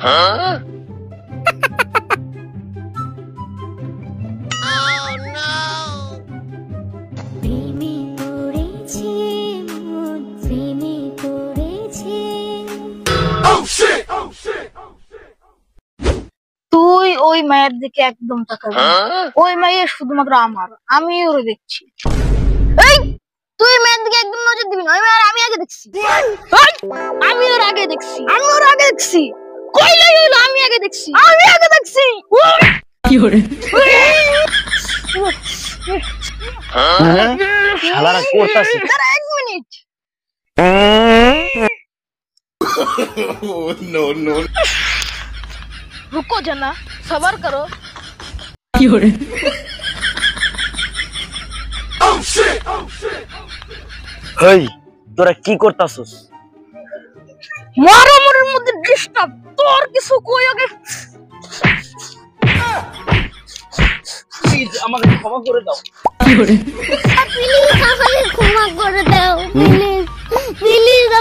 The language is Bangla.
তুই ওই মায়ের দিকে একদম তাকাবি না। ওই মায়ের শুধুমাত্র আমার, আমি ওরে দেখছি। এই তুই মায়ের দিকে একদম নজর দিবি না, ওই মায়ের আমি আগে দেখছি। আমি ওর আগে দেখছি, আমি ওর আগে দেখছি। কইলাই হইলো আমি আগে দেখছি, আমি আগে দেখছি। কি করে শালারা করতাছে। দাঁড়া 1 মিনিট। नो नो रुको जना, सबर करो। কি করে এই তোরা কি করতাছস? মারামারির মধ্যে ডিস্টার্ব, তোর কিছু কই আগে। প্লিজ আমাকে ক্ষমা করে দাও। কি করে প্লিজ আমাকে ক্ষমা করে দাও প্লিজ।